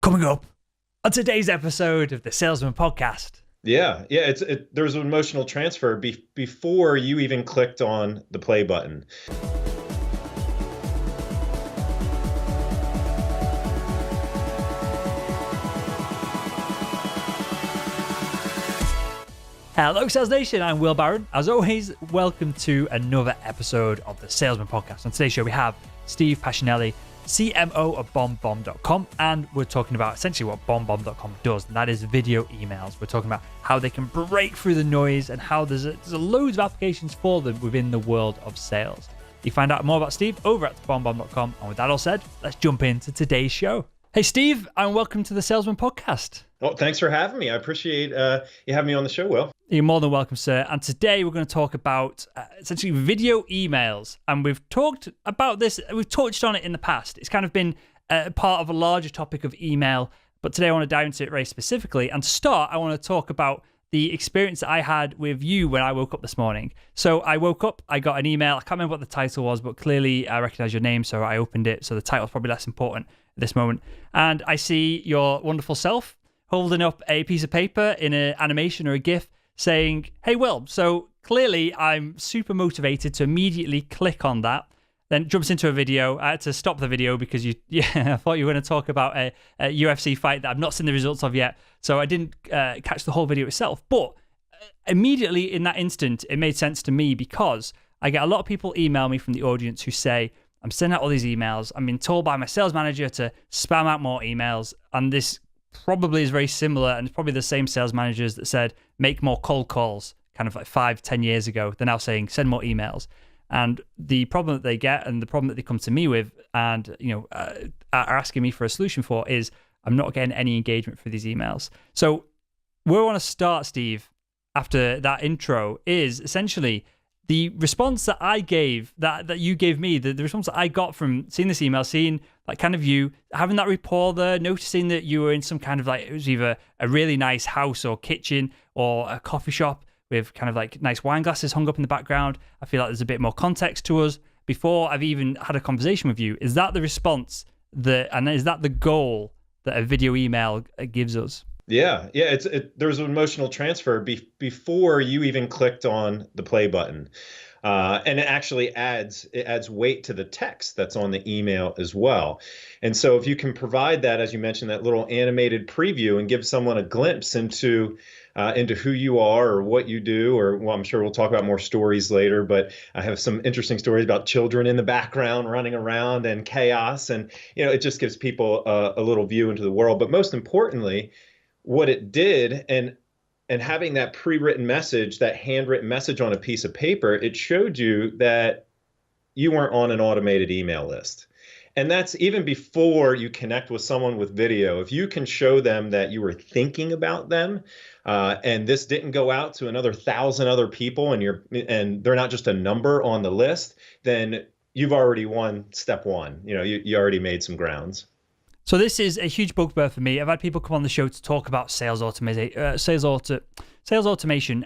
Coming up on today's episode of the Salesman Podcast. Yeah. There was an emotional transfer before you even clicked on the play button. Hello, Sales Nation. I'm Will Barron. As always, welcome to another episode of the Salesman Podcast. On today's show, we have Steve Pacinelli, CMO of BombBomb.com, and we're talking about essentially what BombBomb.com does, and that is video emails. We're talking about how they can break through the noise and how there's loads of applications for them within the world of sales. You find out more about Steve over at BombBomb.com, and with that all said, let's jump into today's show. Hey, Steve, and welcome to the Salesman Podcast. Well, thanks for having me. I appreciate you having me on the show, Will. You're more than welcome, sir. And today we're going to talk about essentially video emails. And we've talked about this, we've touched on it in the past. It's kind of been part of a larger topic of email. But today I want to dive into it very specifically. And to start, I want to talk about the experience that I had with you when I woke up this morning. So I woke up, I got an email. I can't remember what the title was, but clearly I recognize your name, so I opened it. So the title's probably less important at this moment. And I see your wonderful self holding up a piece of paper in an animation or a GIF saying, "Hey, Will." So clearly I'm super motivated to immediately click on that. Then jumps into a video. I had to stop the video because I thought you were going to talk about a UFC fight that I've not seen the results of yet. So I didn't catch the whole video itself. But immediately in that instant, it made sense to me because I get a lot of people email me from the audience who say, "I'm sending out all these emails. I'm being told by my sales manager to spam out more emails." And this probably is very similar, and it's probably the same sales managers that said make more cold calls kind of like 5-10 years ago. They're now saying send more emails. And the problem that they get and the problem that they come to me with and are asking me for a solution for is I'm not getting any engagement for these emails. So where I want to start, Steve, after that intro is essentially the response that I gave, that you gave me, the response that I got from seeing this email, seeing like kind of you, having that rapport there, noticing that you were in some kind of like, it was either a really nice house or kitchen or a coffee shop with kind of like nice wine glasses hung up in the background. I feel like there's a bit more context to us before I've even had a conversation with you. Is that the response and is that the goal that a video email gives us? Yeah. There was an emotional transfer before you even clicked on the play button. And it actually adds weight to the text that's on the email as well. And so if you can provide that, as you mentioned, that little animated preview and give someone a glimpse into who you are or what you do, or well, I'm sure we'll talk about more stories later, but I have some interesting stories about children in the background running around and chaos. And, it just gives people a little view into the world. But most importantly, what it did, and having that pre-written message, that handwritten message on a piece of paper, it showed you that you weren't on an automated email list. And that's even before you connect with someone with video. If you can show them that you were thinking about them, and this didn't go out to another 1,000 other people, and they're not just a number on the list, then you've already won step one. You already made some grounds. So this is a huge bugbear for me. I've had people come on the show to talk about sales automation,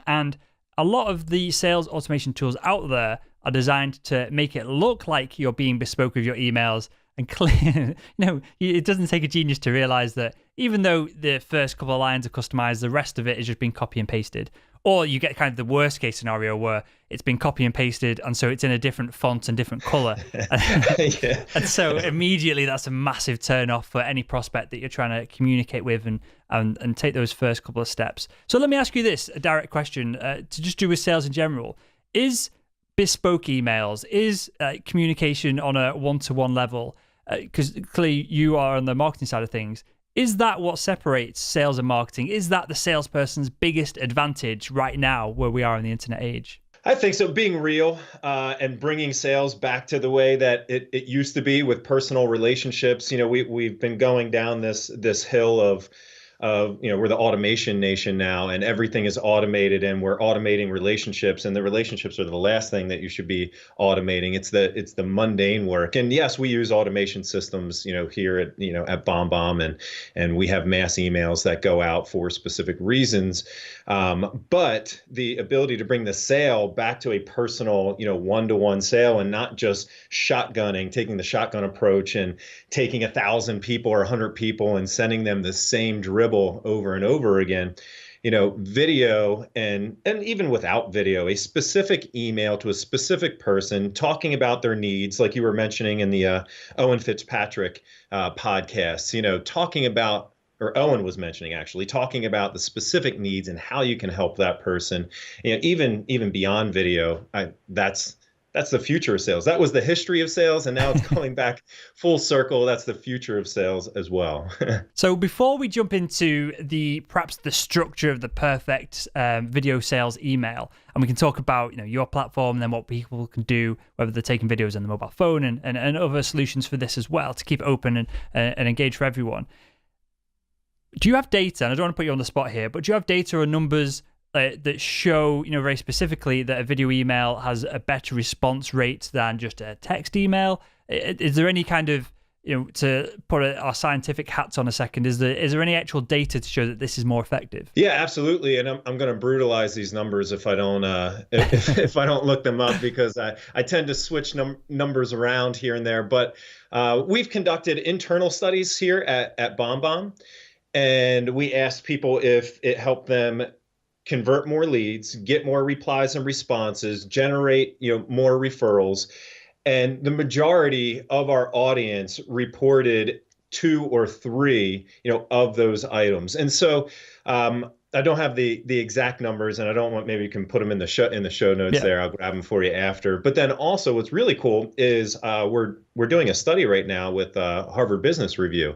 and a lot of the sales automation tools out there are designed to make it look like you're being bespoke with your emails. And clear, it doesn't take a genius to realize that even though the first couple of lines are customized, the rest of it is just being copy and pasted. Or you get kind of the worst case scenario where it's been copy and pasted, and so it's in a different font and different color. Yeah. And so immediately that's a massive turn off for any prospect that you're trying to communicate with and take those first couple of steps. So let me ask you this, a direct question to just do with sales in general. Is bespoke emails, is communication on a one-to-one level, because clearly you are on the marketing side of things, is that what separates sales and marketing? Is that the salesperson's biggest advantage right now where we are in the internet age? I think so. Being real and bringing sales back to the way that it used to be with personal relationships. We've been going down this hill of we're the automation nation now, and everything is automated, and we're automating relationships, and the relationships are the last thing that you should be automating. It's the mundane work. And yes, we use automation systems, here at BombBomb, and we have mass emails that go out for specific reasons. But the ability to bring the sale back to a personal, one-to-one sale, and not just shotgunning, taking the shotgun approach and taking 1,000 people or 100 people and sending them the same dribble over and over again. Video and even without video, a specific email to a specific person talking about their needs, like you were mentioning in the Owen Fitzpatrick podcast, talking about, or Owen was mentioning actually, talking about the specific needs and how you can help that person, even beyond video. That's the future of sales. That was the history of sales, and now it's going back full circle. That's the future of sales as well. So before we jump into perhaps the structure of the perfect video sales email, and we can talk about your platform and then what people can do, whether they're taking videos on the mobile phone and other solutions for this as well to keep it open and engage for everyone. Do you have data, and I don't want to put you on the spot here, but do you have data or numbers that show, very specifically that a video email has a better response rate than just a text email? Is there any kind of, to put our scientific hats on a second, is there any actual data to show that this is more effective? Yeah, absolutely. And I'm going to brutalize these numbers if I don't if I don't look them up, because I tend to switch numbers around here and there. But we've conducted internal studies here at BombBomb, and we asked people if it helped them convert more leads, get more replies and responses, generate more referrals. And the majority of our audience reported 2 or 3 of those items. And so I don't have the exact numbers, and I don't want, maybe you can put them in the show notes there. I'll grab them for you after. But then also what's really cool is we're doing a study right now with Harvard Business Review.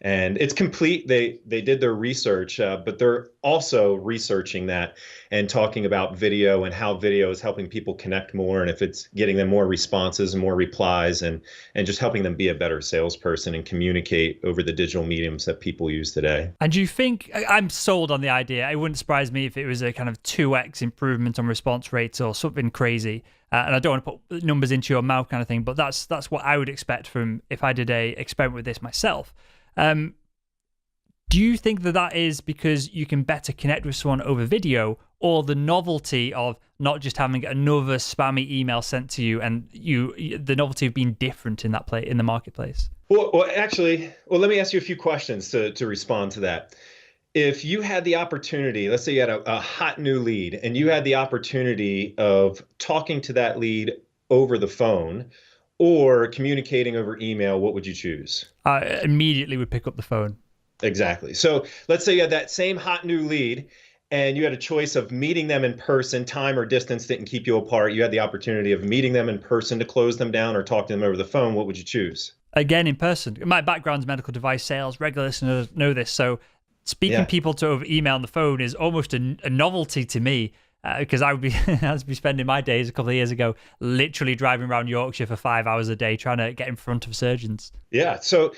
And it's complete. They did their research, but they're also researching that and talking about video and how video is helping people connect more, and if it's getting them more responses and more replies, and just helping them be a better salesperson and communicate over the digital mediums that people use today. And do you think, I'm sold on the idea. It wouldn't surprise me if it was a kind of 2x improvement on response rates or something crazy. And I don't want to put numbers into your mouth kind of thing, but that's what I would expect from if I did a experiment with this myself. Do you think that is because you can better connect with someone over video, or the novelty of not just having another spammy email sent to you, and the novelty of being different in in the marketplace? Well, let me ask you a few questions to respond to that. If you had the opportunity, let's say you had a hot new lead, and you had the opportunity of talking to that lead over the phone or communicating over email, what would you choose? I immediately would pick up the phone. Exactly. So let's say you had that same hot new lead, and you had a choice of meeting them in person. Time or distance didn't keep you apart. You had the opportunity of meeting them in person to close them down, or talk to them over the phone. What would you choose? Again, in person. My background's medical device sales. Regular listeners know this. So speaking people to over email on the phone is almost a novelty to me. Because I would be spending my days a couple of years ago literally driving around Yorkshire for 5 hours a day trying to get in front of surgeons. Yeah. So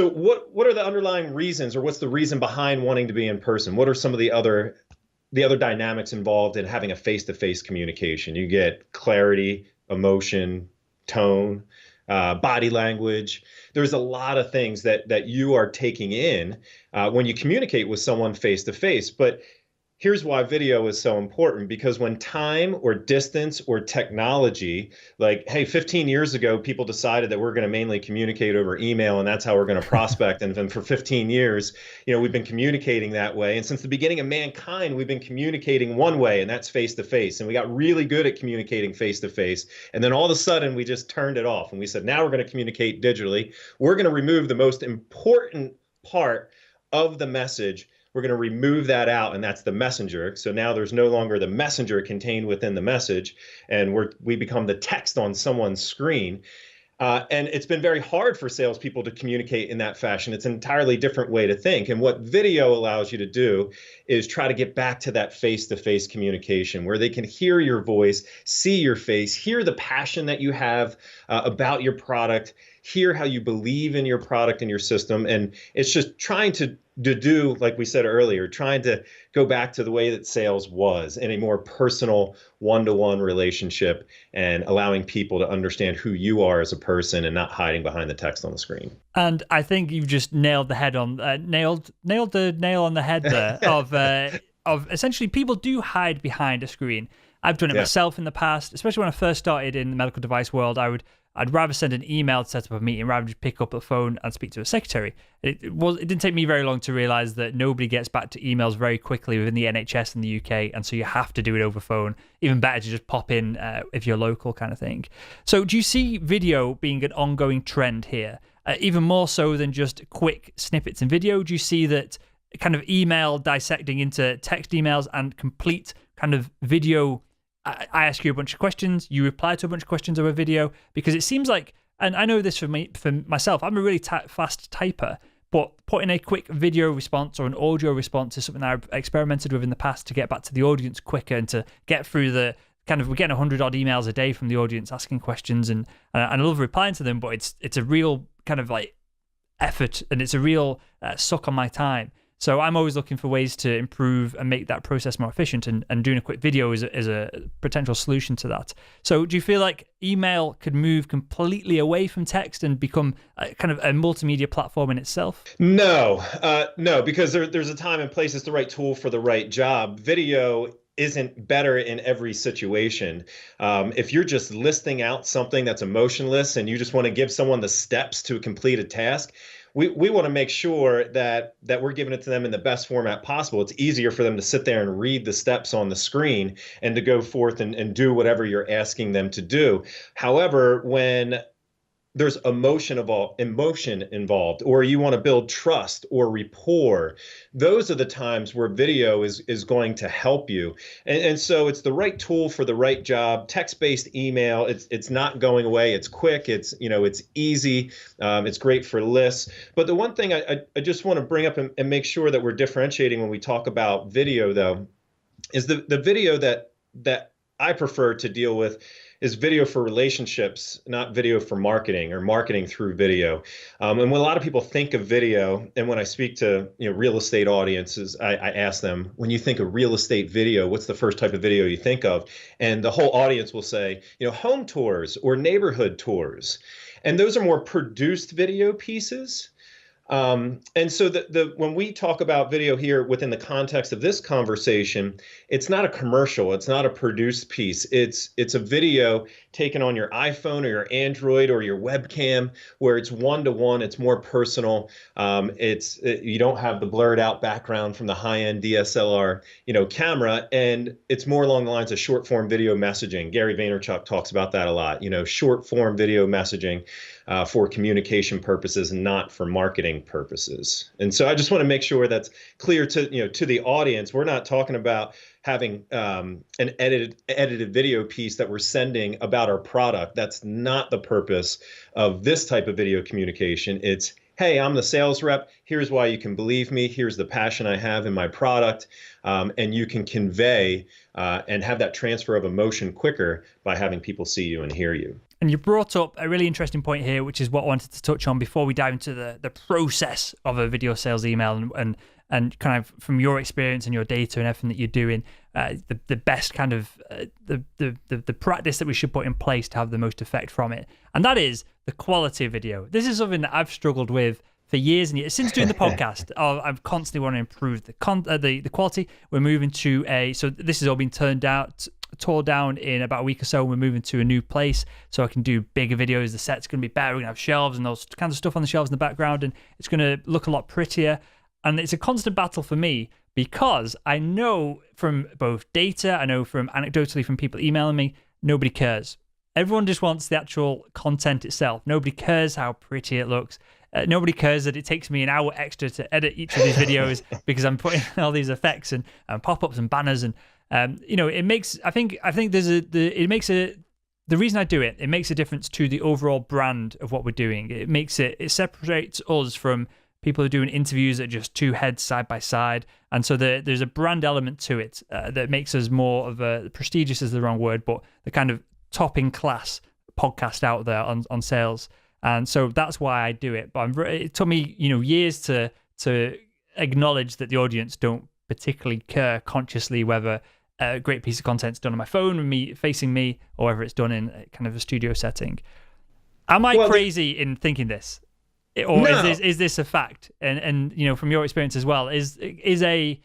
what are the underlying reasons, or what's the reason behind wanting to be in person? What are some of the other dynamics involved in having a face-to-face communication? You get clarity, emotion, tone, body language. There's a lot of things that you are taking in when you communicate with someone face-to-face. But here's why video is so important, because when time or distance or technology, like, hey, 15 years ago, people decided that we're going to mainly communicate over email, and that's how we're going to prospect. And then for 15 years, we've been communicating that way. And since the beginning of mankind, we've been communicating one way, and that's face to face. And we got really good at communicating face to face. And then all of a sudden, we just turned it off. And we said, now we're going to communicate digitally. We're going to remove the most important part of the message. We're going to remove that out, and that's the messenger. So now there's no longer the messenger contained within the message, and we become the text on someone's screen. And it's been very hard for salespeople to communicate in that fashion. It's an entirely different way to think. And what video allows you to do is try to get back to that face-to-face communication where they can hear your voice, see your face, hear the passion that you have about your product, hear how you believe in your product and your system. And it's just trying to do, like we said earlier, trying to go back to the way that sales was in a more personal one-to-one relationship and allowing people to understand who you are as a person and not hiding behind the text on the screen. And I think you've just nailed the head on nailed the nail on the head there of essentially people do hide behind a screen. I've done it myself in the past, especially when I first started in the medical device world. I'd rather send an email to set up a meeting rather than just pick up the phone and speak to a secretary. It didn't take me very long to realize that nobody gets back to emails very quickly within the NHS in the UK, and so you have to do it over phone. Even better to just pop in if you're local, kind of thing. So do you see video being an ongoing trend here, even more so than just quick snippets in video? Do you see that kind of email dissecting into text emails and complete kind of video? I ask you a bunch of questions, you reply to a bunch of questions over video, because it seems like, and I know this for myself, I'm a really fast typer, but putting a quick video response or an audio response is something that I've experimented with in the past to get back to the audience quicker and to get through the kind of, we're getting 100 odd emails a day from the audience asking questions, and I love replying to them, but it's a real kind of like effort, and it's a real suck on my time. So I'm always looking for ways to improve and make that process more efficient, and doing a quick video is a potential solution to that. So do you feel like email could move completely away from text and become kind of a multimedia platform in itself? No, because there's a time and place. It's the right tool for the right job. Video isn't better in every situation. If you're just listing out something that's emotionless and you just want to give someone the steps to complete a task, we want to make sure that we're giving it to them in the best format possible. It's easier for them to sit there and read the steps on the screen and to go forth and do whatever you're asking them to do. However, when there's emotion involved, or you want to build trust or rapport, those are the times where video is going to help you. And so it's the right tool for the right job. Text-based email, it's not going away. It's quick. It's easy. It's great for lists. But the one thing I just want to bring up and make sure that we're differentiating when we talk about video, though, is the video that I prefer to deal with is video for relationships, not video for marketing or marketing through video. And when a lot of people think of video, and when I speak to real estate audiences, I ask them, when you think of real estate video, what's the first type of video you think of? And the whole audience will say, home tours or neighborhood tours. And those are more produced video pieces. And so when we talk about video here within the context of this conversation, it's not a commercial. It's not a produced piece. It's a video taken on your iPhone or your Android or your webcam, where it's one-to-one. It's more personal. You don't have the blurred out background from the high-end DSLR camera, and it's more along the lines of short form video messaging. Gary Vaynerchuk talks about that a lot. Short form video messaging for communication purposes and not for marketing purposes. And so I just want to make sure that's clear to the audience. We're not talking about having an edited video piece that we're sending about our product. That's not the purpose of this type of video communication. It's, hey, I'm the sales rep. Here's why you can believe me. Here's the passion I have in my product. And you can convey and have that transfer of emotion quicker by having people see you and hear you. And you brought up a really interesting point here, which is what I wanted to touch on before we dive into the process of a video sales email and kind of from your experience and your data and everything that you're doing, the best kind of the practice that we should put in place to have the most effect from it. And that is the quality of video. This is something that I've struggled with for years and years since doing the podcast. I've constantly want to improve the quality. We're moving to so this has all been tore down in about a week or so. We're moving to a new place so I can do bigger videos. The set's going to be better. We're going to have shelves and those kinds of stuff on the shelves in the background, and it's going to look a lot prettier. And it's a constant battle for me because I know from both data, I know from anecdotally from people emailing me, nobody cares. Everyone just wants the actual content itself. Nobody cares how pretty it looks. Nobody cares that it takes me an hour extra to edit each of these videos because I'm putting all these effects and pop-ups and banners, and it makes. I think the reason I do it, it makes a difference to the overall brand of what we're doing. It separates us from people who are doing interviews that are just two heads side by side, and so there's a brand element to it that makes us more of a prestigious is the wrong word, but the kind of top in class podcast out there on sales. And so that's why I do it. But it took me, years to acknowledge that the audience don't particularly care consciously whether a great piece of content's done on my phone with me facing me, or whether it's done in kind of a studio setting. Am I crazy in thinking this, or no. is this a fact? And from your experience as well, is a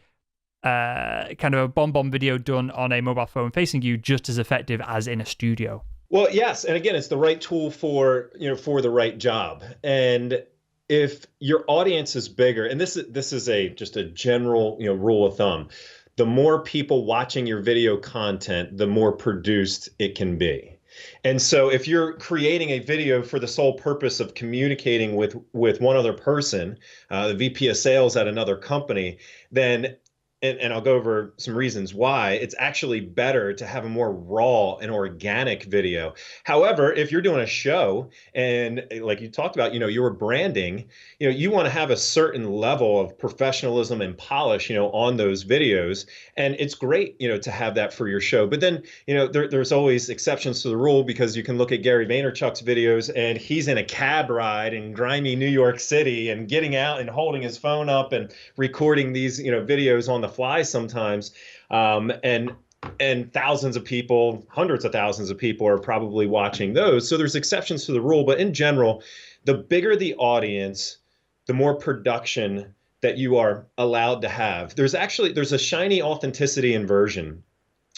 kind of a bomb video done on a mobile phone facing you just as effective as in a studio? Well, yes, and again, it's the right tool for the right job. And if your audience is bigger, and this is just a general rule of thumb, the more people watching your video content, the more produced it can be. And so if you're creating a video for the sole purpose of communicating with one other person, the VP of sales at another company, then and I'll go over some reasons why it's actually better to have a more raw and organic video. However, if you're doing a show and like you talked about, you're branding, you want to have a certain level of professionalism and polish, on those videos. And it's great, to have that for your show. But then, there's always exceptions to the rule, because you can look at Gary Vaynerchuk's videos and he's in a cab ride in grimy New York City and getting out and holding his phone up and recording these, videos on the fly sometimes, and thousands of people, hundreds of thousands of people are probably watching those. So there's exceptions to the rule, but in general, the bigger the audience, the more production that you are allowed to have. There's a shiny authenticity inversion,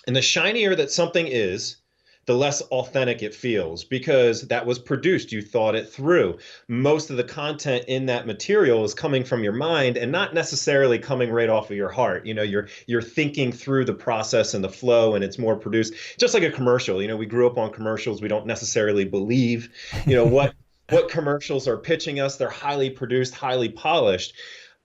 and the shinier that something is, the less authentic it feels, because that was produced. You thought it through. Most of the content in that material is coming from your mind and not necessarily coming right off of your heart. You're thinking through the process and the flow, and it's more produced. Just like a commercial. We grew up on commercials. We don't necessarily believe, what commercials are pitching us. They're highly produced, highly polished.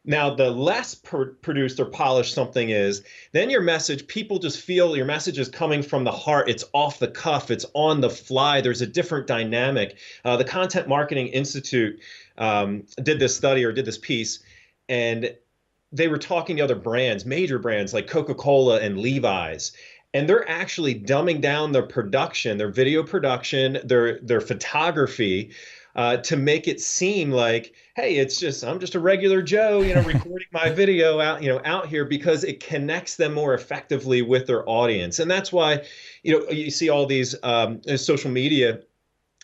Now, the less produced or polished something is, then your message, people just feel your message is coming from the heart. It's off the cuff. It's on the fly. There's a different dynamic. The Content Marketing Institute did this piece, and they were talking to other brands, major brands like Coca-Cola and Levi's. And they're actually dumbing down their production, their video production, their photography, to make it seem like, hey, I'm just a regular Joe, recording my video out here, because it connects them more effectively with their audience. And that's why, you see all these social media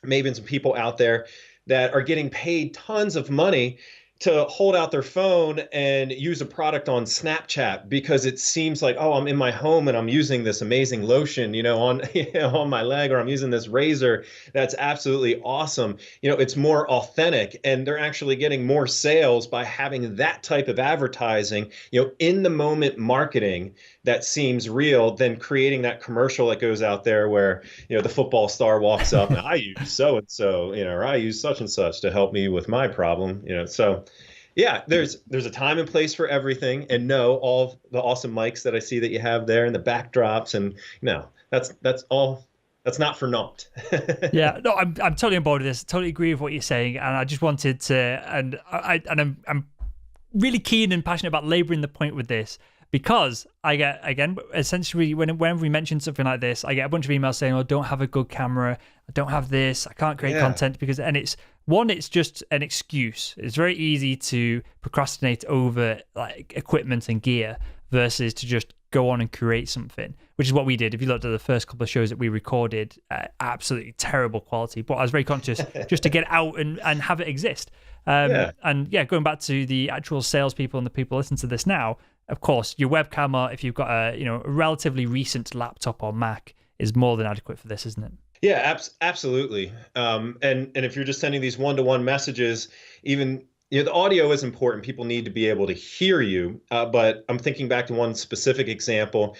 mavens and people out there that are getting paid tons of money to hold out their phone and use a product on Snapchat, because it seems like, oh, I'm in my home and I'm using this amazing lotion, on on my leg, or I'm using this razor. That's absolutely awesome. It's more authentic, and they're actually getting more sales by having that type of advertising, in the moment marketing that seems real, than creating that commercial that goes out there where, the football star walks up and I use so-and-so, or I use such and such to help me with my problem, so. Yeah, there's a time and place for everything, and no, all the awesome mics that I see that you have there and the backdrops, and that's all. That's not for naught. Yeah, no, I'm totally on board with this. Totally agree with what you're saying, and I just wanted to, and I'm really keen and passionate about laboring the point with this, because I get, again, essentially whenever we mention something like this, I get a bunch of emails saying, "Oh, I don't have a good camera. I don't have this. I can't create content because," and it's just an excuse. It's very easy to procrastinate over like equipment and gear versus to just go on and create something, which is what we did. If you looked at the first couple of shows that we recorded, absolutely terrible quality, but I was very conscious just to get out and have it exist. And going back to the actual salespeople and the people listening to this now, of course, your webcam, or if you've got a relatively recent laptop or Mac, is more than adequate for this, isn't it? Yeah, absolutely. And if you're just sending these one-to-one messages, even the audio is important. People need to be able to hear you. But I'm thinking back to one specific example.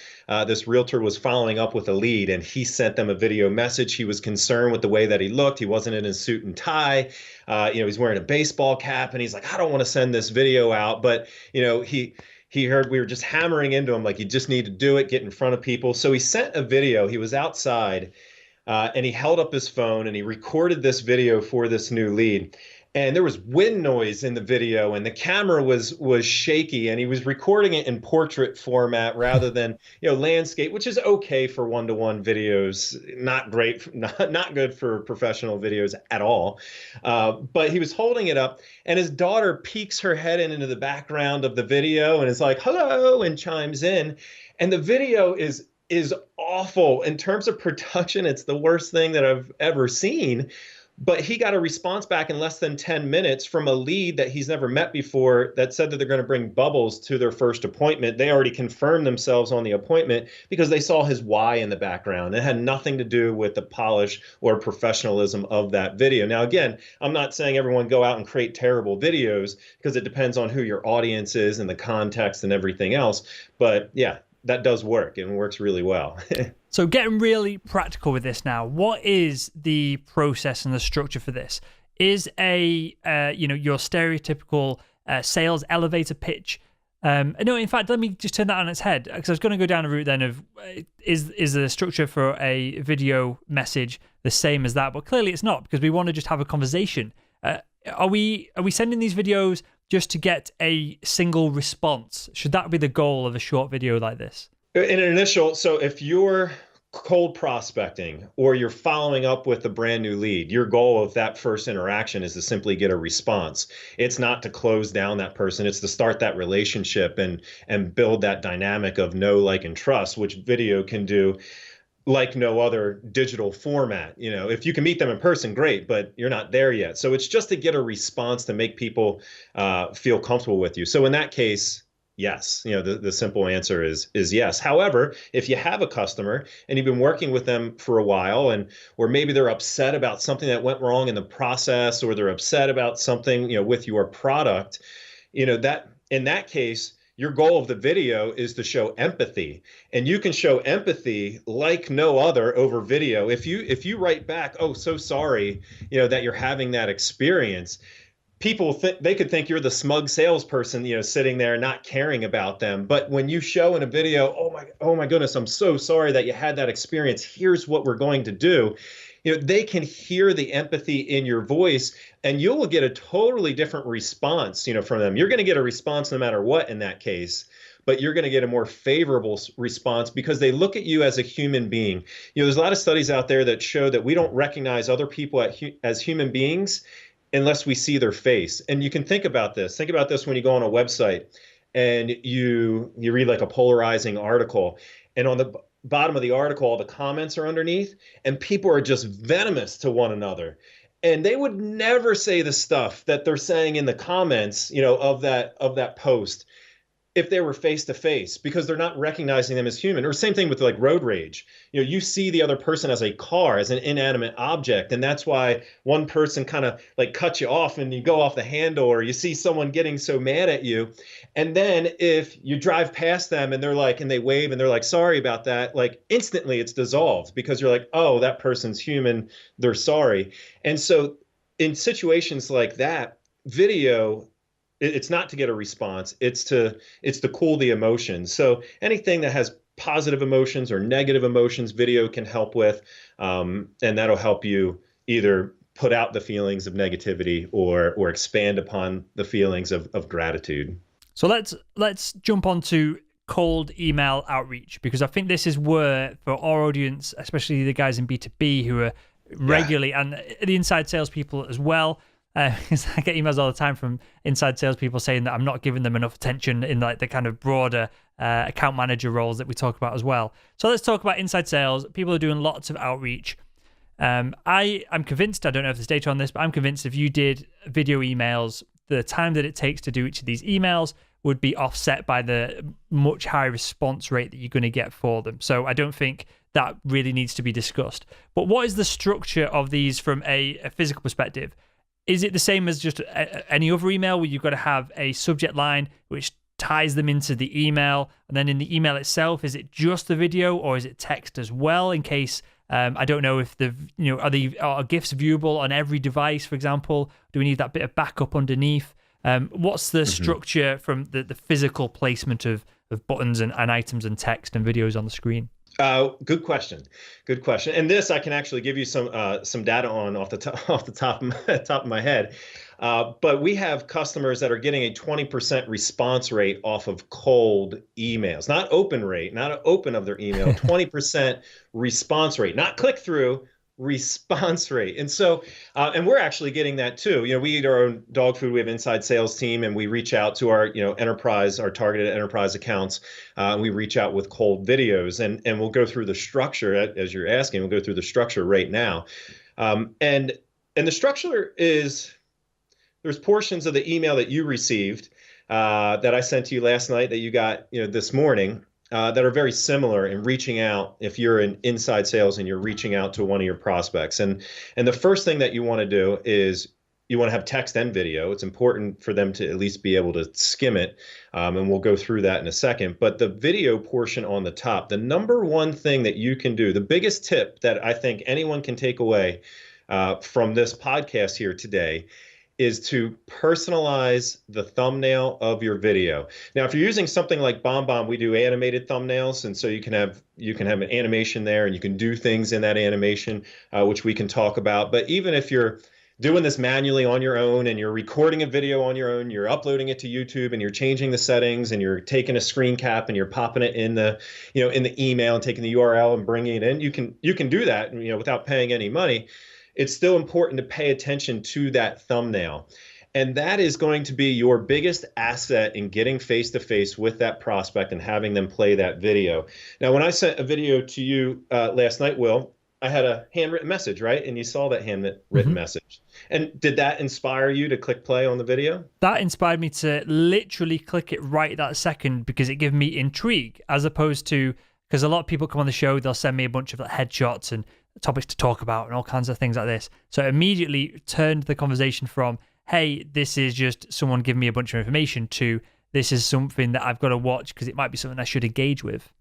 This realtor was following up with a lead, and he sent them a video message. He was concerned with the way that he looked. He wasn't in his suit and tie. He's wearing a baseball cap, and he's like, I don't want to send this video out. But he heard we were just hammering into him, like, you just need to do it, get in front of people. So he sent a video. He was outside, and he held up his phone and he recorded this video for this new lead. and there was wind noise in the video, and the camera was shaky, and he was recording it in portrait format rather than landscape, which is okay for one-to-one videos, not great, not good for professional videos at all. But he was holding it up, and his daughter peeks her head into the background of the video and is like, hello, and chimes in, and the video is awful in terms of production. It's the worst thing that I've ever seen. But he got a response back in less than 10 minutes from a lead that he's never met before that said that they're going to bring Bubbles to their first appointment. They already confirmed themselves on the appointment because they saw his Y in the background. It had nothing to do with the polish or professionalism of that video. Now, again, I'm not saying everyone go out and create terrible videos, because it depends on who your audience is and the context and everything else. But yeah, that does work, and works really well. So getting really practical with this now, what is the process and the structure for this? Is your stereotypical sales elevator pitch? No, in fact, let me just turn that on its head, because I was going to go down a route then of is the structure for a video message the same as that? But clearly it's not, because we want to just have a conversation. Are we sending these videos just to get a single response? Should that be the goal of a short video like this? In an initial, so if you're cold prospecting or you're following up with a brand new lead, your goal of that first interaction is to simply get a response. It's not to close down that person. It's to start that relationship and build that dynamic of know, like, and trust, which video can do like no other digital format. If you can meet them in person, great, but you're not there yet. So it's just to get a response to make people feel comfortable with you. So in that case, yes, the simple answer is yes. However, if you have a customer and you've been working with them for a while, or maybe they're upset about something that went wrong in the process, or they're upset about something, with your product, that in that case, your goal of the video is to show empathy, and you can show empathy like no other over video. If you write back, oh, so sorry, that you're having that experience, people they could think you're the smug salesperson, sitting there not caring about them. But when you show in a video, oh my goodness, I'm so sorry that you had that experience. Here's what we're going to do. They can hear the empathy in your voice, and you'll get a totally different response, from them. You're going to get a response no matter what in that case, but you're going to get a more favorable response because they look at you as a human being. There's a lot of studies out there that show that we don't recognize other people as human beings unless we see their face. And you can think about this. Think about this when you go on a website and you read like a polarizing article, and on the bottom of the article, all the comments are underneath, and people are just venomous to one another. And they would never say the stuff that they're saying in the comments, of that post if they were face to face, because they're not recognizing them as human. Or same thing with like road rage. You see the other person as a car, as an inanimate object. And that's why one person kind of like cuts you off and you go off the handle, or you see someone getting so mad at you. And then if you drive past them and they're like, and they wave and they're like, sorry about that, like instantly it's dissolved, because you're like, oh, that person's human, they're sorry. And so in situations like that, video, it's not to get a response, it's to cool the emotions. So anything that has positive emotions or negative emotions, video can help with, and that'll help you either put out the feelings of negativity or expand upon the feelings of gratitude. So let's jump on to cold email outreach, because I think this is where, for our audience, especially the guys in B2B who are regularly, and the inside salespeople as well, because I get emails all the time from inside salespeople saying that I'm not giving them enough attention in like the kind of broader account manager roles that we talk about as well. So let's talk about inside sales. People are doing lots of outreach. I'm convinced, I don't know if there's data on this, but I'm convinced if you did video emails, the time that it takes to do each of these emails would be offset by the much higher response rate that you're going to get for them. So I don't think that really needs to be discussed. But what is the structure of these from a physical perspective? Is it the same as just any other email where you've got to have a subject line which ties them into the email, and then in the email itself, is it just the video or is it text as well? In case I don't know if are GIFs viewable on every device, for example? Do we need that bit of backup underneath? What's the structure from the physical placement of buttons and items and text and videos on the screen? Good question. And this I can actually give you some data on off the top of my head. But we have customers that are getting a 20% response rate off of cold emails, not open rate, not open of their email, 20% response rate, not click through, response rate. And so, and we're actually getting that too. We eat our own dog food. We have inside sales team, and we reach out to our, enterprise, our targeted enterprise accounts. We reach out with cold videos, and we'll go through the structure as you're asking. We'll go through the structure right now. And the structure is, there's portions of the email that you received that I sent to you last night that you got, this morning, that are very similar in reaching out. If you're in inside sales and you're reaching out to one of your prospects, and the first thing that you want to do is you want to have text and video. It's important for them to at least be able to skim it, and we'll go through that in a second. But the video portion on the top, the number one thing that you can do, the biggest tip that I think anyone can take away from this podcast here today, is to personalize the thumbnail of your video. Now, if you're using something like BombBomb, we do animated thumbnails, and so you can have an animation there, and you can do things in that animation, which we can talk about. But even if you're doing this manually on your own, and you're recording a video on your own, you're uploading it to YouTube, and you're changing the settings, and you're taking a screen cap, and you're popping it in the in the email, and taking the URL and bringing it in, you can do that, without paying any money. It's still important to pay attention to that thumbnail. And that is going to be your biggest asset in getting face-to-face with that prospect and having them play that video. Now, when I sent a video to you last night, Will, I had a handwritten message, right? And you saw that handwritten message. And did that inspire you to click play on the video? That inspired me to literally click it right that second, because it gave me intrigue, as opposed to, because a lot of people come on the show, they'll send me a bunch of headshots and topics to talk about and all kinds of things like this. So it immediately turned the conversation from, hey, this is just someone giving me a bunch of information, to this is something that I've got to watch because it might be something I should engage with.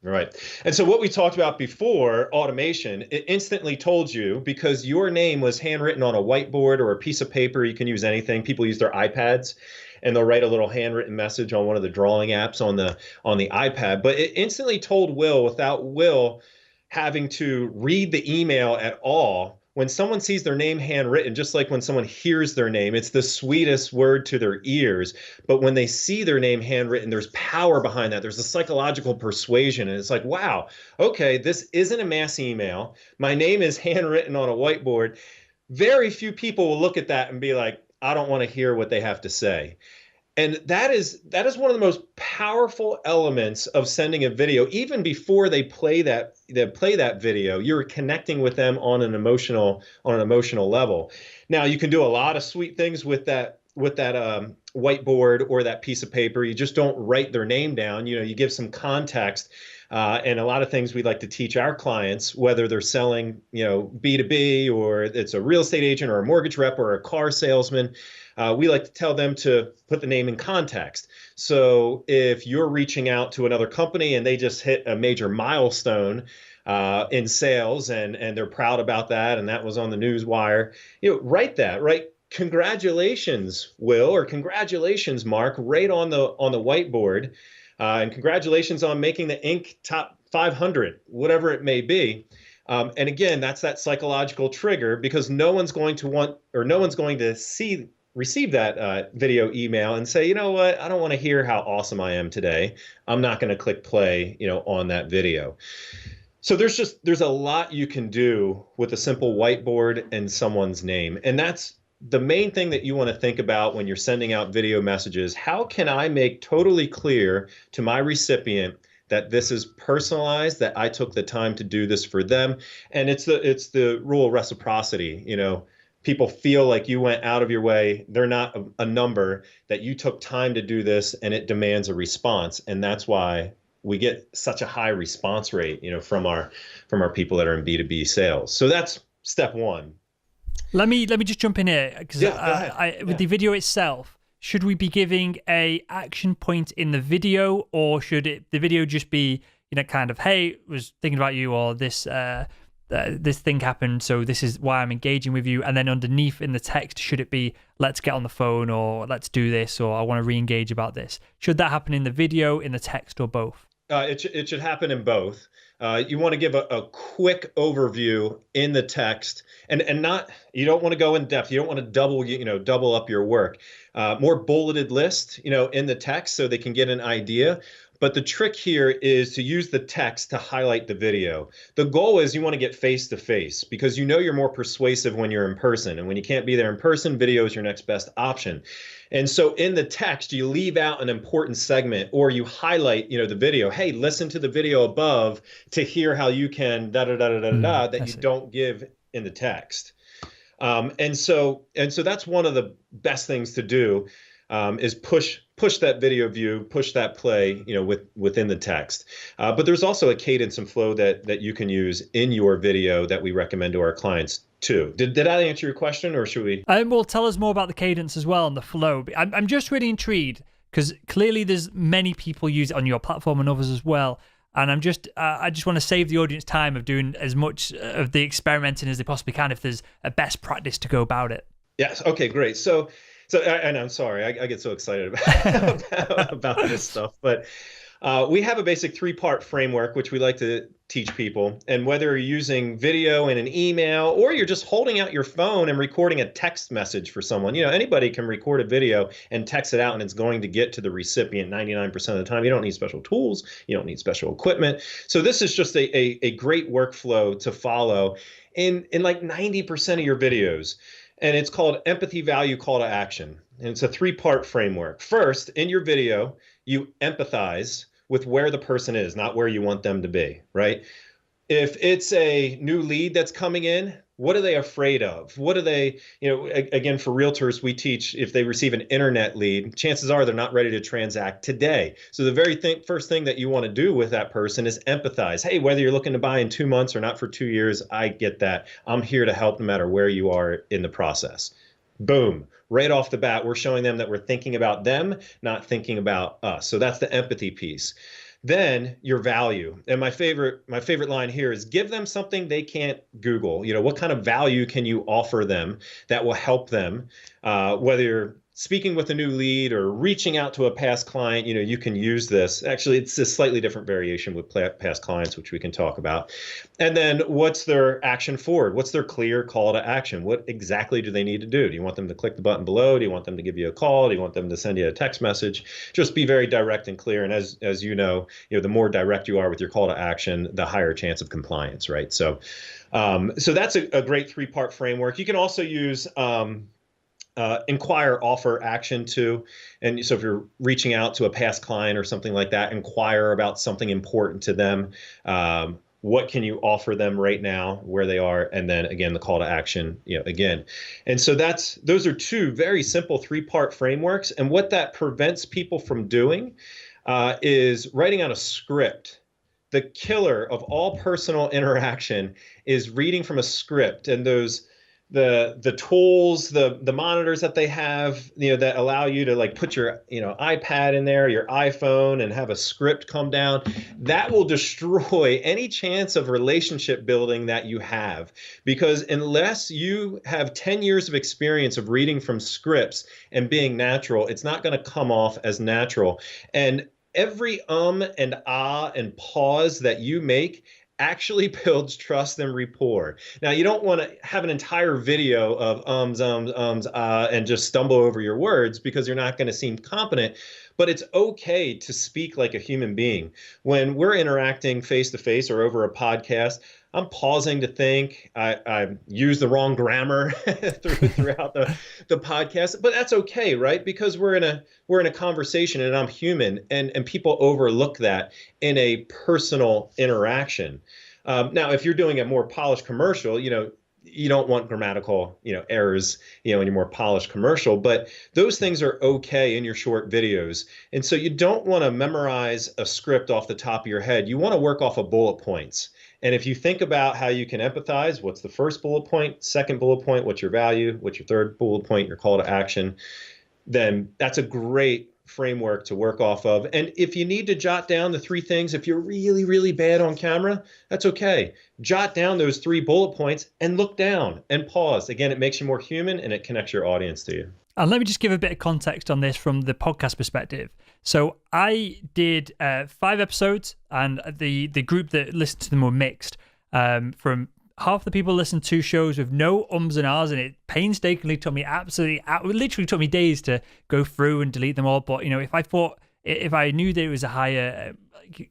Right. And so what we talked about before, automation, it instantly told you, because your name was handwritten on a whiteboard or a piece of paper. You can use anything. People use their iPads, and they'll write a little handwritten message on one of the drawing apps on the iPad. But it instantly told Will, without Will having to read the email at all, when someone sees their name handwritten, just like when someone hears their name, it's the sweetest word to their ears. But when they see their name handwritten, there's power behind that. There's a psychological persuasion. And it's like, wow, okay, this isn't a mass email. My name is handwritten on a whiteboard. Very few people will look at that and be like, I don't want to hear what they have to say. And that is one of the most powerful elements of sending a video. Even before they play that video, you're connecting with them on an emotional level. Now, you can do a lot of sweet things with that whiteboard or that piece of paper. You just don't write their name down. You give some context. And a lot of things we like to teach our clients, whether they're selling, B2B, or it's a real estate agent or a mortgage rep or a car salesman. We like to tell them to put the name in context. So if you're reaching out to another company and they just hit a major milestone in sales, and they're proud about that, and that was on the news wire, write that, right? Congratulations, Will, or congratulations, Mark, right on the whiteboard. And congratulations on making the Inc. top 500, whatever it may be. And again, that's that psychological trigger, because no one's going to receive that video email and say, you know what, I don't want to hear how awesome I am today. I'm not going to click play, on that video. So there's a lot you can do with a simple whiteboard and someone's name. And that's the main thing that you want to think about when you're sending out video messages. How can I make totally clear to my recipient that this is personalized, that I took the time to do this for them? And it's the rule of reciprocity. People feel like you went out of your way. They're not a number, that you took time to do this, and it demands a response. And that's why we get such a high response rate, from our people that are in B2B sales. So that's step one. Let me just jump in here, because with the video itself, should we be giving a action point in the video, or should the video just be, kind of, hey, was thinking about you, or this this thing happened, so this is why I'm engaging with you, and then underneath in the text, should it be, let's get on the phone, or let's do this, or I want to re-engage about this? Should that happen in the video, in the text, or both? It should happen in both. You want to give a quick overview in the text, and not, you don't want to go in depth. You don't want to double up your work. More bulleted list, in the text so they can get an idea. But the trick here is to use the text to highlight the video. The goal is you want to get face to face because you're more persuasive when you're in person. And when you can't be there in person, video is your next best option. And so in the text, you leave out an important segment or you highlight, the video. Hey, listen to the video above to hear how you can that you don't give in the text. And so that's one of the best things to do, is push that video view, push that play, within the text. But there's also a cadence and flow that you can use in your video that we recommend to our clients too. Did I answer your question, or should we? Well, tell us more about the cadence as well and the flow. I'm just really intrigued because clearly there's many people use it on your platform and others as well. And I just want to save the audience time of doing as much of the experimenting as they possibly can if there's a best practice to go about it. Yes. Okay, great. So, and I'm sorry, I get so excited about this stuff, but we have a basic 3-part framework, which we like to teach people. And whether you're using video in an email or you're just holding out your phone and recording a text message for someone, anybody can record a video and text it out and it's going to get to the recipient 99% of the time. You don't need special tools. You don't need special equipment. So this is just a great workflow to follow in like 90% of your videos. And it's called empathy, value, call to action. And it's a 3-part framework. First, in your video, you empathize with where the person is, not where you want them to be, right? If it's a new lead that's coming in, what are they afraid of? What are they, again, for realtors, we teach if they receive an internet lead, chances are they're not ready to transact today. So the very first thing that you want to do with that person is empathize. Hey, whether you're looking to buy in 2 months or not for 2 years, I get that. I'm here to help no matter where you are in the process. Boom. Right off the bat, we're showing them that we're thinking about them, not thinking about us. So that's the empathy piece. Then your value. And my favorite line here is give them something they can't Google. What kind of value can you offer them that will help them, whether you're speaking with a new lead or reaching out to a past client, you can use this. Actually, it's a slightly different variation with past clients, which we can talk about. And then what's their action forward? What's their clear call to action? What exactly do they need to do? Do you want them to click the button below? Do you want them to give you a call? Do you want them to send you a text message? Just be very direct and clear. And as you know, the more direct you are with your call to action, the higher chance of compliance, right? So that's a great 3-part framework. You can also use inquire, offer, action too. And so if you're reaching out to a past client or something like that, inquire about something important to them. What can you offer them right now, where they are? And then again, the call to action, again. And so those are 2 very simple 3-part frameworks. And what that prevents people from doing is writing out a script. The killer of all personal interaction is reading from a script, and the tools, the monitors that they have, that allow you to like put your, iPad in there, your iPhone, and have a script come down, that will destroy any chance of relationship building that you have. Because unless you have 10 years of experience of reading from scripts and being natural, it's not going to come off as natural. And every and ah and pause that you make actually builds trust and rapport. Now, you don't want to have an entire video of and just stumble over your words because you're not going to seem competent, but it's okay to speak like a human being. When we're interacting face to face or over a podcast, I'm pausing to think. I use the wrong grammar throughout the podcast, but that's okay, right? Because we're in a conversation and I'm human, and people overlook that in a personal interaction. Now, if you're doing a more polished commercial, you don't want grammatical, errors, in your more polished commercial, but those things are okay in your short videos. And so you don't want to memorize a script off the top of your head. You want to work off of bullet points. And if you think about how you can empathize, what's the first bullet point, second bullet point, what's your value, what's your third bullet point, your call to action, then that's a great framework to work off of. And if you need to jot down the 3 things, if you're really, really bad on camera, that's okay. Jot down those 3 bullet points and look down and pause. Again, it makes you more human and it connects your audience to you. And let me just give a bit of context on this from the podcast perspective. So I did 5 episodes, and the group that listened to them were mixed. From half the people listened to shows with no ums and ahs, and it painstakingly took me literally took me days to go through and delete them all. But if I knew that it was a higher,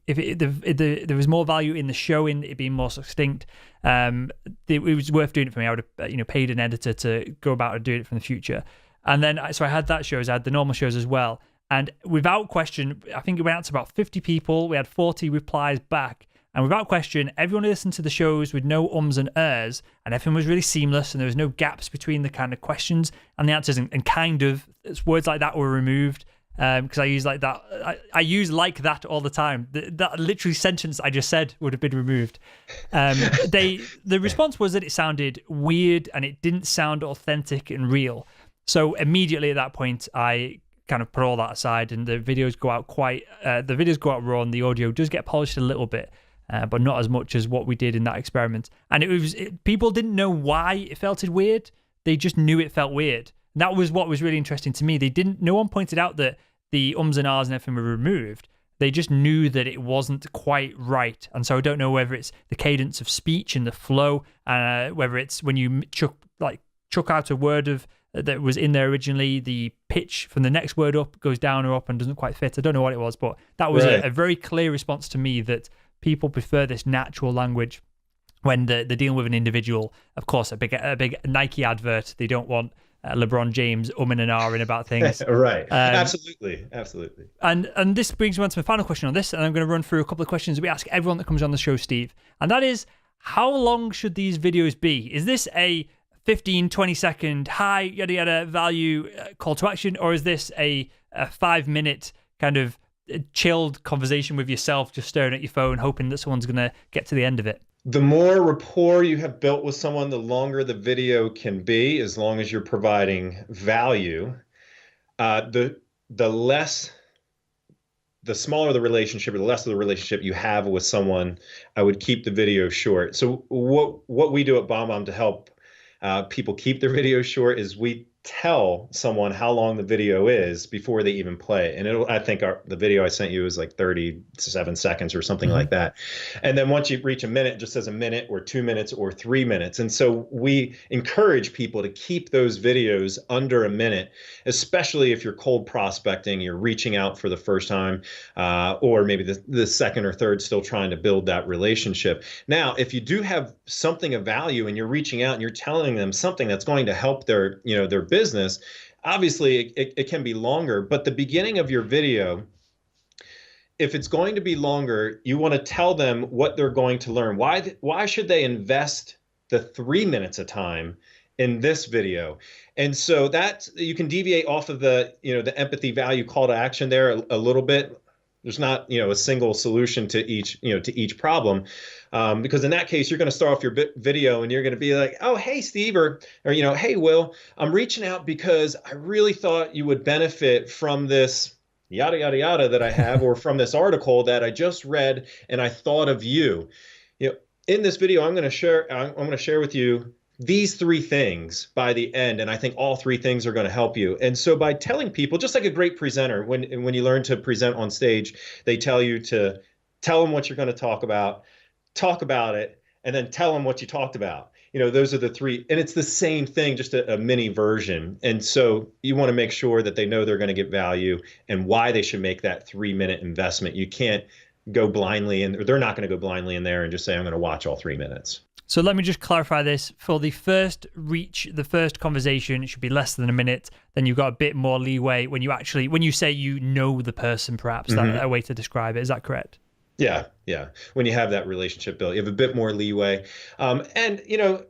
if there was more value in the show, in it being more succinct, it was worth doing it for me. I would have paid an editor to go about and do it from the future. And then so I had that shows, I had the normal shows as well. And without question, I think it went out to about 50 people. We had 40 replies back. And without question, everyone listened to the shows with no ums and ers, and everything was really seamless, and there was no gaps between the kind of questions and the answers, and kind of words like that were removed. Because I use like that. I use like that all the time. That literally sentence I just said would have been removed. The response was that it sounded weird and it didn't sound authentic and real. So immediately at that point, I kind of put all that aside, and the videos go out raw, and the audio does get polished a little bit, but not as much as what we did in that experiment. And people didn't know why it felt weird. They just knew it felt weird. And that was what was really interesting to me. No one pointed out that the ums and ahs and everything were removed. They just knew that it wasn't quite right. And so I don't know whether it's the cadence of speech and the flow, whether it's when you chuck out a word that was in there originally, the pitch from the next word up goes down or up and doesn't quite fit. I don't know what it was, but that was a very clear response to me that people prefer this natural language when they're dealing with an individual. Of course, a big Nike advert, they don't want LeBron James umming and ahhing about things. Right. Absolutely. And this brings me on to my final question on this, and I'm going to run through a couple of questions that we ask everyone that comes on the show, Steve. And that is, how long should these videos be? Is this a 15, 20-second high, yada, yada, value call to action, or is this a 5-minute kind of chilled conversation with yourself, just staring at your phone, hoping that someone's going to get to the end of it? The more rapport you have built with someone, the longer the video can be, as long as you're providing value. The smaller the relationship, or the less of the relationship you have with someone, I would keep the video short. So what we do at BombBomb to help people keep their videos short is we tell someone how long the video is before they even play. And I think the video I sent you is like 37 seconds or something like that. And then once you reach a minute, it just says a minute or 2 minutes or 3 minutes. And so we encourage people to keep those videos under a minute, especially if you're cold prospecting, you're reaching out for the first time, or maybe the second or third, still trying to build that relationship. Now, if you do have something of value and you're reaching out and you're telling them something that's going to help their business, obviously it can be longer. But the beginning of your video, if it's going to be longer, you want to tell them what they're going to learn. Why should they invest the 3 minutes of time in this video? And so that you can deviate off of the empathy value call to action there a little bit. There's not a single solution to each problem, because in that case you're going to start off your video and you're going to be like, oh, hey Steve, or hey Will, I'm reaching out because I really thought you would benefit from this yada yada yada that I have, or from this article that I just read and I thought of you. In this video I'm going to share with you these 3 things by the end, and I think all 3 things are going to help you. And so by telling people, just like a great presenter, when you learn to present on stage, they tell you to tell them what you're going to talk about it, and then tell them what you talked about. Those are the 3, and it's the same thing, just a mini version. And so you want to make sure that they know they're going to get value and why they should make that 3-minute investment. You can't go blindly in, or they're not going to go blindly in there and just say, I'm going to watch all 3 minutes. So let me just clarify this. For the first conversation, it should be less than a minute. Then you've got a bit more leeway when you say the person, perhaps. That's a way to describe it. Is that correct? Yeah. When you have that relationship built, you have a bit more leeway. And,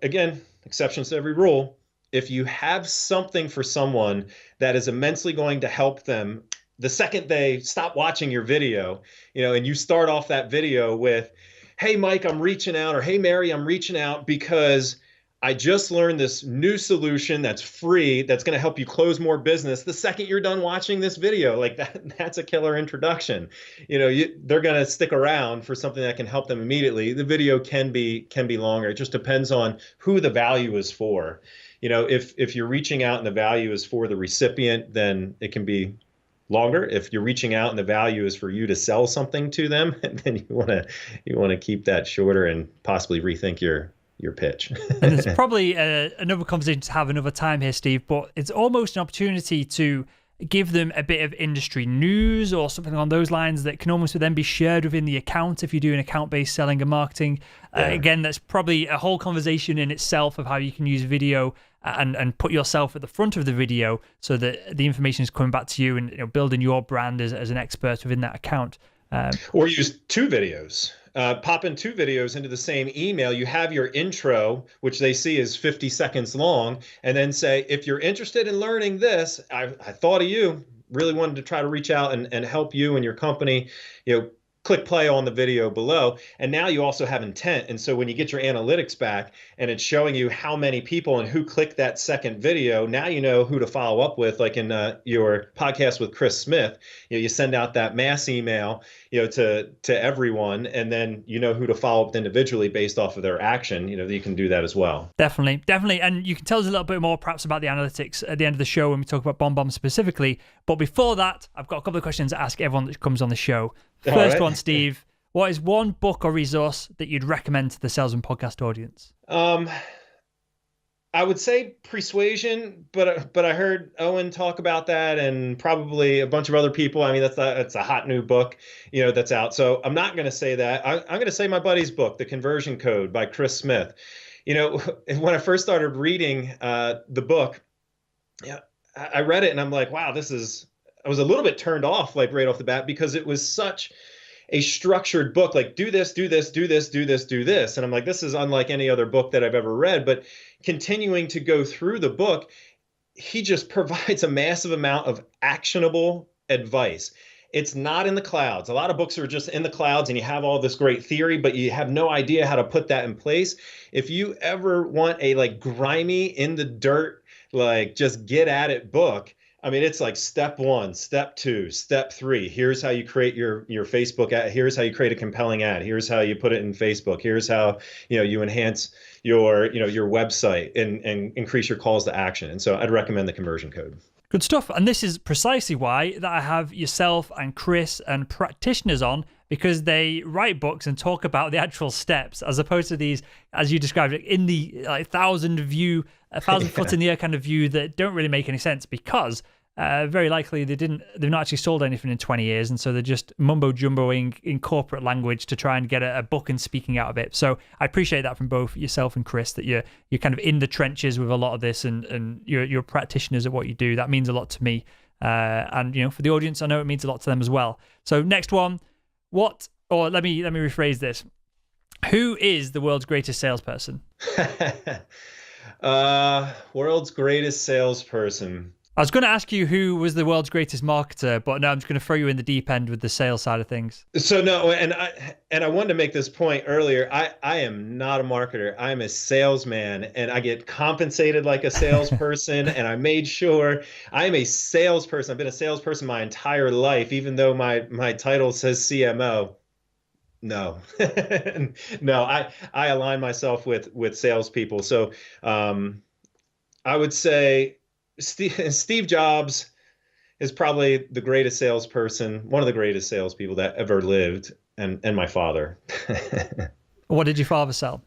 again, exceptions to every rule. If you have something for someone that is immensely going to help them, the second they stop watching your video, and you start off that video with, hey, Mike, I'm reaching out, or hey, Mary, I'm reaching out because I just learned this new solution that's free, that's going to help you close more business. The second you're done watching this video, like that's a killer introduction. They're going to stick around for something that can help them immediately. The video can be longer. It just depends on who the value is for. If you're reaching out and the value is for the recipient, then it can be longer. If you're reaching out and the value is for you to sell something to them, then you want to keep that shorter and possibly rethink your pitch. And there's probably another conversation to have another time here, Steve, but it's almost an opportunity to give them a bit of industry news or something along those lines that can almost then be shared within the account if you do an account-based selling and marketing. Again, that's probably a whole conversation in itself of how you can use video and put yourself at the front of the video so that the information is coming back to you and, you know, building your brand as an expert within that account. Or use two videos. Pop in two videos into the same email. You have your intro, which they see is 50 seconds long, and then say, if you're interested in learning this, I thought of you, really wanted to try to reach out and help you and your company, click play on the video below. And now you also have intent. And so when you get your analytics back and it's showing you how many people and who clicked that second video, now you know who to follow up with. Like in your podcast with Chris Smith, you send out that mass email, to everyone, and then you know who to follow up with individually based off of their action. You can do that as well. Definitely. And you can tell us a little bit more perhaps about the analytics at the end of the show when we talk about BombBomb specifically. But before that, I've got a couple of questions to ask everyone that comes on the show. First one, Steve, what is one book or resource that you'd recommend to the Salesman Podcast audience? I would say Persuasion, but I heard Owen talk about that and probably a bunch of other people. I mean, that's a hot new book, that's out. So I'm not going to say that. I'm going to say my buddy's book, The Conversion Code by Chris Smith. When I first started reading the book, I read it and I'm like, wow, I was a little bit turned off, like right off the bat, because it was such a structured book, like do this, do this, do this, do this, do this. And I'm like, this is unlike any other book that I've ever read. But continuing to go through the book, he just provides a massive amount of actionable advice. It's not in the clouds. A lot of books are just in the clouds and you have all this great theory, but you have no idea how to put that in place. If you ever want a like grimy, in the dirt, like just get at it book, I mean, it's like step 1, step 2, step 3. Here's how you create your Facebook ad. Here's how you create a compelling ad. Here's how you put it in Facebook. Here's how you enhance your website and increase your calls to action. And so I'd recommend The Conversion Code. Good stuff. And this is precisely why that I have yourself and Chris and practitioners on, because they write books and talk about the actual steps, as opposed to these, as you described it, in the 1,000 foot in the air kind of view that don't really make any sense, because very likely they've not actually sold anything in 20 years, and so they're just mumbo jumboing in corporate language to try and get a book and speaking out of it. So I appreciate that from both yourself and Chris, that you're kind of in the trenches with a lot of this, and you're practitioners at what you do. That means a lot to me, and for the audience, I know it means a lot to them as well. So next one, let me rephrase this: who is the world's greatest salesperson? World's greatest salesperson. I was going to ask you who was the world's greatest marketer, but no, I'm just going to throw you in the deep end with the sales side of things. So no, and I wanted to make this point earlier. I am not a marketer. I'm a salesman, and I get compensated like a salesperson. And I made sure I'm a salesperson. I've been a salesperson my entire life, even though my title says CMO. No, no, I align myself with salespeople. So I would say Steve Jobs is probably the greatest salesperson, one of the greatest salespeople that ever lived, and my father. What did your father sell?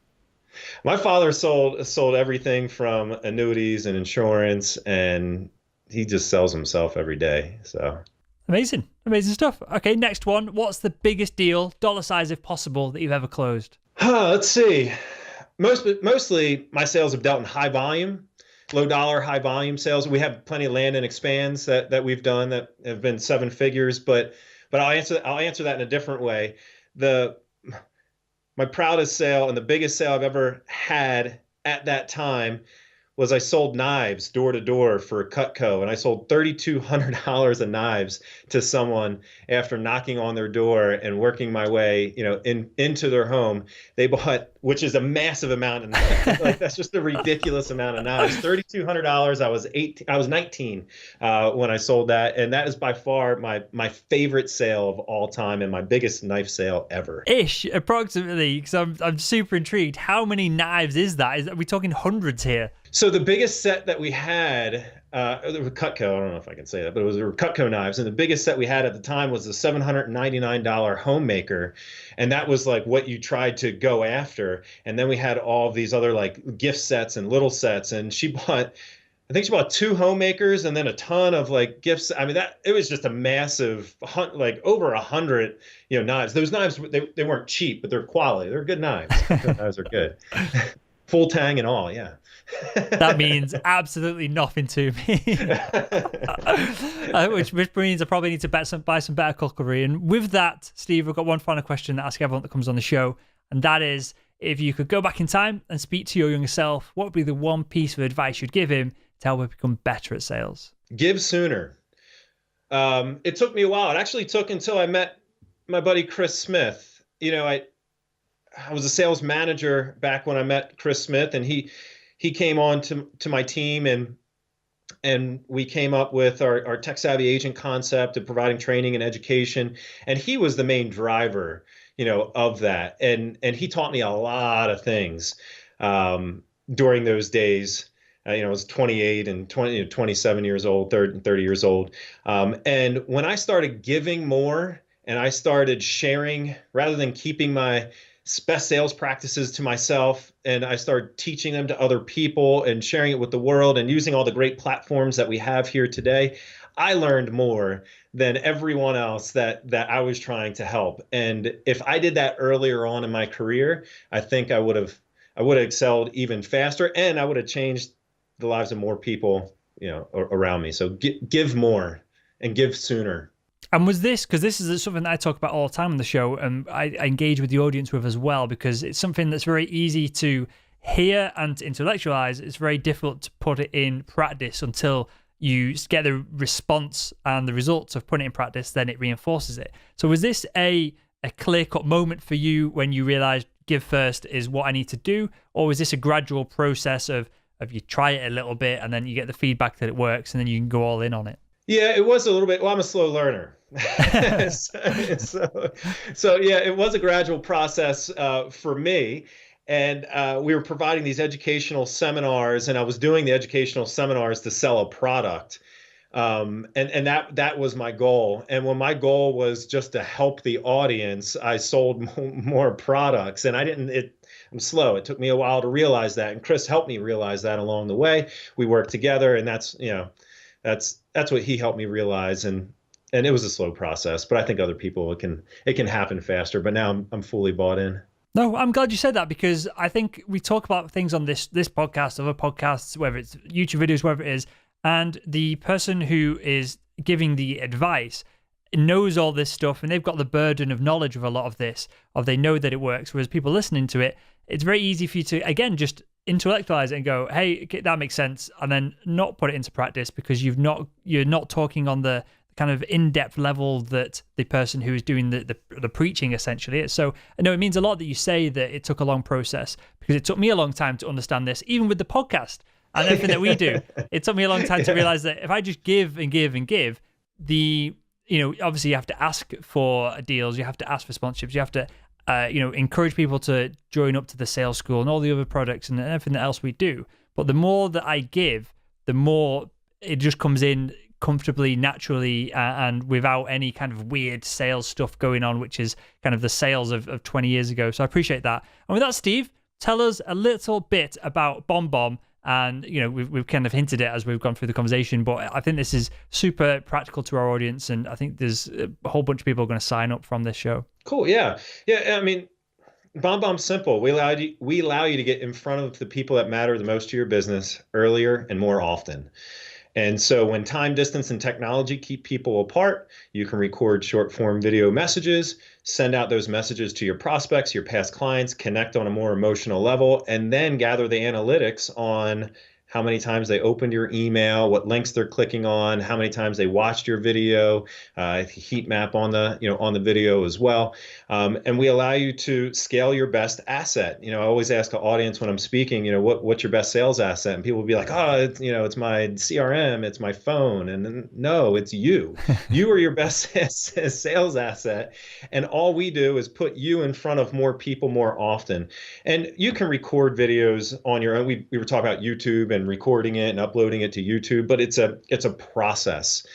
My father sold everything from annuities and insurance, and he just sells himself every day. So amazing stuff. Okay, next one. What's the biggest deal, dollar size if possible, that you've ever closed? Let's see. Mostly my sales have dealt in high volume. Low dollar, high volume sales. We have plenty of land and expands that we've done that have been 7 figures, but I'll answer that in a different way. My proudest sale and the biggest sale I've ever had at that time was I sold knives door to door for Cutco, and I sold $3,200 of knives to someone after knocking on their door and working my way, into their home. They bought, which is a massive amount of knives. Like, that's just a ridiculous amount of knives. $3,200. I was 19 when I sold that, and that is by far my favorite sale of all time and my biggest knife sale ever. Approximately, because I'm super intrigued. How many knives is that? Are we talking hundreds here? So the biggest set that we had There was Cutco. I don't know if I can say that, but there were Cutco knives, and the biggest set we had at the time was the $799 homemaker, and that was like what you tried to go after. And then we had all of these other like gift sets and little sets, and I think she bought two homemakers and then a ton of like gifts. I mean, that it was just a massive hunt, like over 100, knives. Those knives, they weren't cheap, but they're quality. They're good knives. Cutco knives are good. Full tang and all, yeah. That means absolutely nothing to me. Which means I probably need to buy some better cutlery. And with that, Steve, I've got one final question to ask everyone that comes on the show. And that is, if you could go back in time and speak to your younger self, what would be the one piece of advice you'd give him to help him become better at sales? Give sooner. It took me a while. It actually took until I met my buddy Chris Smith. I was a sales manager back when I met Chris Smith, and he came on to my team, and we came up with our tech savvy agent concept of providing training and education. And he was the main driver, of that. And he taught me a lot of things during those days. I was 28 and 27 years old, 30 years old. And when I started giving more and I started sharing rather than keeping my best sales practices to myself, and I started teaching them to other people and sharing it with the world and using all the great platforms that we have here today, I learned more than everyone else that I was trying to help. And if I did that earlier on in my career, I think I would have excelled even faster, and I would have changed the lives of more people, around me. So give more and give sooner. And was this, because this is something that I talk about all the time on the show, and I engage with the audience with as well, because it's something that's very easy to hear and to intellectualize. It's very difficult to put it in practice until you get the response and the results of putting it in practice, then it reinforces it. So was this a clear-cut moment for you when you realized give first is what I need to do? Or was this a gradual process of you try it a little bit and then you get the feedback that it works and then you can go all in on it? Yeah, it was a little bit. Well, I'm a slow learner. so yeah, it was a gradual process for me. And we were providing these educational seminars, and I was doing the educational seminars to sell a product. And that was my goal. And when my goal was just to help the audience, I sold more products. And I'm slow. It took me a while to realize that. And Chris helped me realize that along the way. We worked together, and that's what he helped me realize. And it was a slow process, but I think other people, it can happen faster. But now I'm fully bought in. No, I'm glad you said that, because I think we talk about things on this podcast, other podcasts, whether it's YouTube videos, whatever it is, and the person who is giving the advice knows all this stuff, and they've got the burden of knowledge of a lot of this, they know that it works, whereas people listening to it, it's very easy for you to, again, just intellectualize it and go, hey, that makes sense, and then not put it into practice because you're not talking on the kind of in-depth level that the person who is doing the preaching essentially is. So I know it means a lot that you say that it took a long process, because it took me a long time to understand this, even with the podcast and everything that we do. It took me a long time to realize that if I just give and give and give, obviously you have to ask for deals, you have to ask for sponsorships, you have to encourage people to join up to the sales school and all the other products and everything else we do. But the more that I give, the more it just comes in comfortably, naturally, and without any kind of weird sales stuff going on, which is kind of the sales of 20 years ago. So I appreciate that. And with that, Steve, tell us a little bit about BombBomb. And we've kind of hinted it as we've gone through the conversation, but I think this is super practical to our audience, and I think there's a whole bunch of people going to sign up from this show. Cool. Yeah. I mean, BombBomb's simple. We allow you to get in front of the people that matter the most to your business earlier and more often. And so when time, distance, and technology keep people apart, you can record short form video messages, send out those messages to your prospects, your past clients, connect on a more emotional level, and then gather the analytics on how many times they opened your email, what links they're clicking on, how many times they watched your video, heat map on the video as well. And we allow you to scale your best asset. I always ask the audience when I'm speaking, what's your best sales asset? And people will be like, it's my CRM, it's my phone. And then, no, it's you. You are your best sales asset. And all we do is put you in front of more people more often. And you can record videos on your own. We were talking about YouTube and recording it and uploading it to YouTube, but it's a process.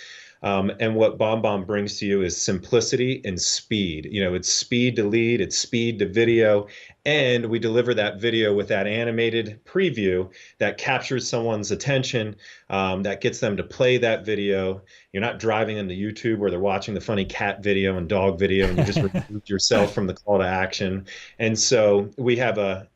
And what BombBomb brings to you is simplicity and speed. It's speed to lead, it's speed to video, and we deliver that video with that animated preview that captures someone's attention, that gets them to play that video. You're not driving them to YouTube where they're watching the funny cat video and dog video, and you just removed yourself from the call to action. And so we have a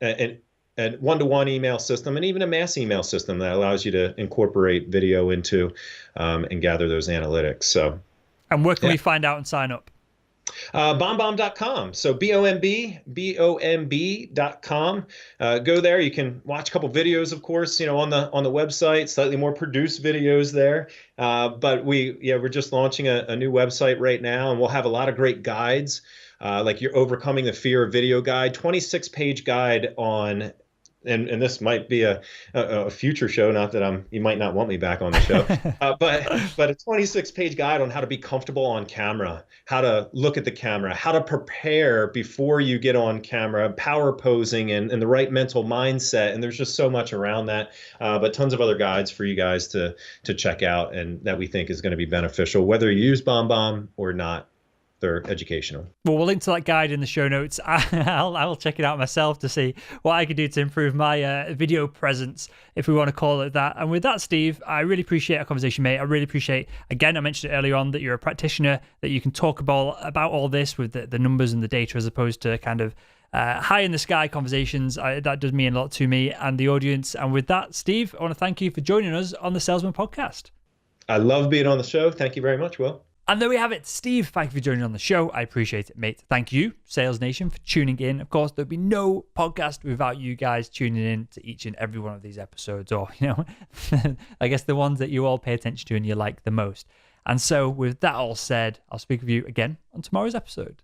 one-to-one email system and even a mass email system that allows you to incorporate video into and gather those analytics. So, and where can we find out and sign up? BombBomb.com. So BOMB.com. Go there. You can watch a couple videos, of course, on the website, slightly more produced videos there. But we're just launching a new website right now, and we'll have a lot of great guides, like your Overcoming the Fear of Video guide, 26-page guide on. And this might be a future show, not that you might not want me back on the show, but a 26-page guide on how to be comfortable on camera, how to look at the camera, how to prepare before you get on camera, power posing and the right mental mindset. And there's just so much around that, but tons of other guides for you guys to check out and that we think is going to be beneficial, whether you use BombBomb or not. They're educational. Well, we'll link to that guide in the show notes. I'll check it out myself to see what I can do to improve my video presence, if we want to call it that. And with that, Steve, I really appreciate our conversation, mate. I really appreciate, again, I mentioned it earlier on, that you're a practitioner, that you can talk about all this with the numbers and the data as opposed to kind of high in the sky conversations. That does mean a lot to me and the audience. And with that, Steve, I want to thank you for joining us on the Salesman Podcast. I love being on the show. Thank you very much, Will. And there we have it. Steve, thank you for joining on the show. I appreciate it, mate. Thank you, Sales Nation, for tuning in. Of course, there'd be no podcast without you guys tuning in to each and every one of these episodes, or, I guess the ones that you all pay attention to and you like the most. And so with that all said, I'll speak with you again on tomorrow's episode.